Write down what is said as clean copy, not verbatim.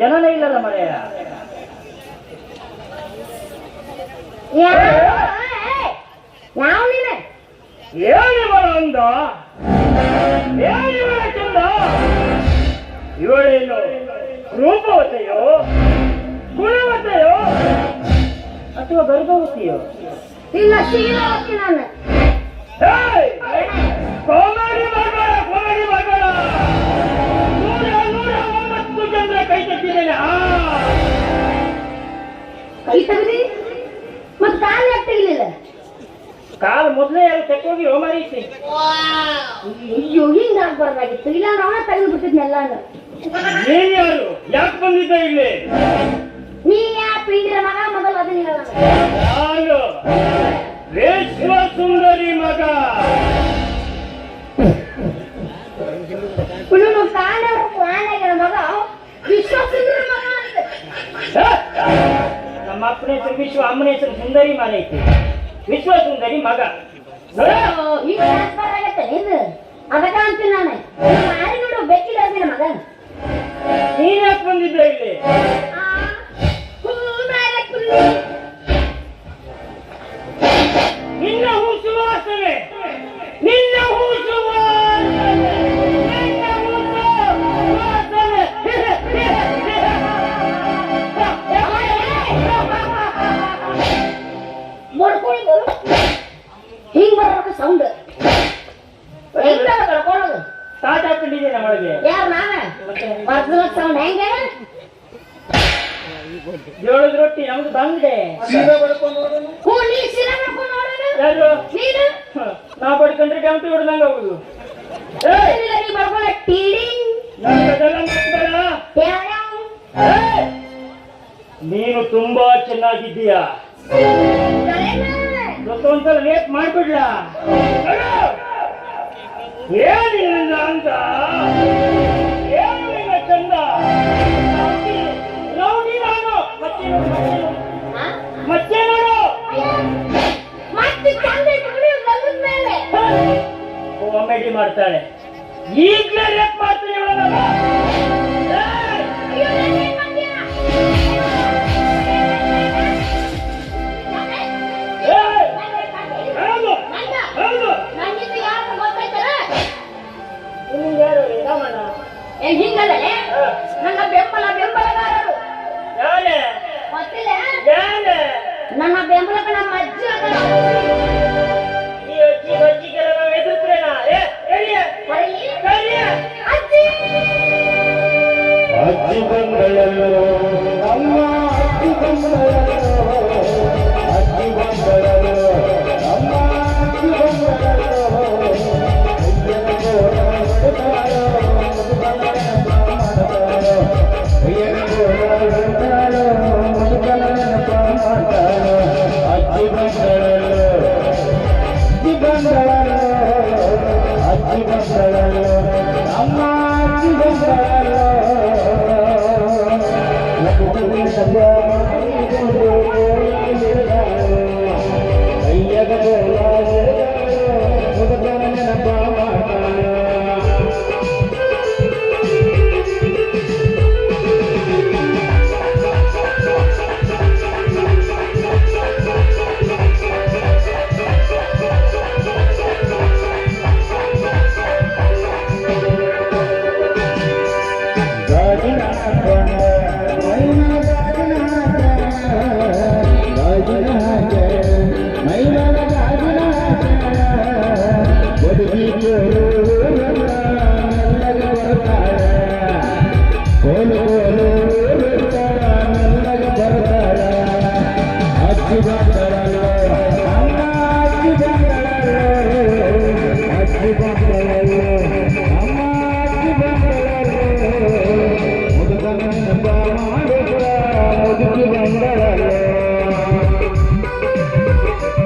ಜನನೇ ಇಲ್ಲಲ್ಲ ಮರೆಯ. ಯಾವ ನೀನೆ ಏನಿವಳ ಅಂದ, ಏನಿವಳ ಚಂದ, ಇವಳೇನು ರೂಪವತೆಯೋ ಗುಣವತೆಯೋ ಅಥವಾ ಗರ್ಭವತಿಯೋ? ಇಲ್ಲ ಶೀಲವತಿ ನಾನು. ಕಾಮಿಡಿ ಮಾಡಬೇಡ, ಕಾಮಿಡಿ ಮಾಡಬೇಡ. 109 ಜನರ ಕೈ ತೆಗ್ದಿದ್ದೇನೆ. ಕೈ ತೆಗ್ದಿ ಮತ್ ಕಾಲು ಯಾಕೆ ತೆಗಿಲಿಲ್ಲ? ಕಾಲು ಮೊದಲೇ ಯಾರು ತೆಕ್ಕೋಗಿ ಹೋಮಾರಿಸಿ. ಅಯ್ಯೋ ಹಿಂಗ ಆಗ್ಬಾರ್ದಾಗಿತ್ತು, ಇಲ್ಲ ಅವನ ತೆಗೆದು ಬಿಟ್ಟಿದ್ನೆಲ್ಲಾನು. ನೀನ್ ಯಾರು, ಯಾಕೆ ಬಂದಿದ್ದ ಇಲ್ಲಿ? ನೀ ಯಾ ಪಿಂಡ್ರ ಮಗ ಮೊದಲು ಅದನ್ನ ನಾನು ವಿಶ್ವ ಸುಂದರಿ ಮಗ. ಕಾಣೆಗಳ ಮಗ ವಿಶ್ವ ಸುಂದರಿ ಮಗ ಅಂತ. ನಮ್ಮ ಅಪ್ಪನ ಹೆಸರು ವಿಶ್ವ, ಅಮ್ಮನ ಹೆಸರು ಸುಂದರಿ ಮಗ ಐತಿ. ವಿಶ್ವ ಸುಂದರಿ ಮಗ ಈಗ ಟ್ರಾನ್ಸ್ಫರ್ ಆಗತ್ತೆ ಇದು, ಅದಕ್ಕ ಅಂತೀನಿ ನಾನು. ಯಾರು ನೋಡು ಬೇಕಿಲ್ಲ ನನ್ನ ಮಗ. ನೀನ್ ಯಾಕೆ ಬಂದಿದ್ದ ಇಲ್ಲಿ? ನಿನ್ನ ಹೂ ಸುವಾಸನೆ, ನಿನ್ನ ಹೂ ಸುವಾಸನೆ, ನಿನ್ನ ಹೂ ಸುವಾಸನೆ. ಬಡ್ಕೊಳ್ಳೋದು ಹಿಂಗ್ ಬರೋಕ ಸೌಂಡ್ ಹೆಂಗ ಬಡ್ಕೊಳ್ಳೋದು? ಸ್ಟಾರ್ಟ್ ಹಾಕೊಂಡಿದ್ದೇನೆ ಒಳಗೆ. ಯಾರು ನಾನ ಬರ್ದಲ ಸೌಂಡ್ ಹೆಂಗೆ? ಜೋಳದ ರೊಟ್ಟಿ ನಮ್ದು ಬಂದೆ. ಹ್ಞೂ ನೀ ಸೀರೆ ಮಾಡ್ಕೊಂಡು ನೋಡೋಣ. ಯಾರು ನೀನು ನಾ ಬಡ್ಕೊಂಡ್ರೆ ಕೆಂಪಿ ಹೊಡೆದಂಗ ಹೋಗುದು. ನೀ ಬರ್ಕೊಳ್ಳ ಟೀಡಿಂಗ್ ನೀನು ತುಂಬಾ ಚೆನ್ನಾಗಿದ್ದೀಯಾ. ಒಂದ್ಸಲ ಲೇಟ್ ಮಾಡ್ಬಿಡ್ಲ. ಏನಿಲ್ಲ ಅಂತ ಏನಿಲ್ಲ ಚಂದ. ರೌಡಿ ನಾನು ಮತ್ತೆ ನೋಡು. ಕಾಮಿಡಿ ಮಾಡ್ತಾಳೆ. ಈಗ್ಲೇ ರೇಪ್ ಮಾಡ್ತೀನಿ ಇವಳನ್ನ. ಹಿಂಗಲ್ಲ ನನ್ನ ಬೆಂಬಲಗಾರರು. ನನ್ನ ಬೆಂಬಲಕ್ಕೆ ನಮ್ಮ ಅಜ್ಜಿ ಅಜ್ಜಿ ಬಂದಳಲ್ಲೋ ನಮ್ಮ ಅಜ್ಜಿ ಬಂದಳಲ್ಲೋ, ಅಜ್ಜಿ ಬಂದಳಲ್ಲೋ ನಮ್ಮ ಅಜ್ಜಿ ಬಂದಳಲ್ಲೋ. ಅಯ್ಯನ ಗೋಳ ಮಾಡ್ತಾಳೋ, ಮಧುಕನ ನೆನಪ ಮಾಡ್ತಾಳೋ. ಅಜ್ಜಿ ಬಂದಳಲ್ಲೋ, ಅಜ್ಜಿ ಬಂದಳಲ್ಲೋ, ಅಜ್ಜಿ ಬಂದಳಲ್ಲೋ ನಮ್ಮ ಅಜ್ಜಿ ಬಂದಳಲ್ಲೋ. ಅಯ್ಯಗ ಗೋಳ ಮಧುಕನ ನೆನಪ ಮಾಡ್ತಾಳೋ.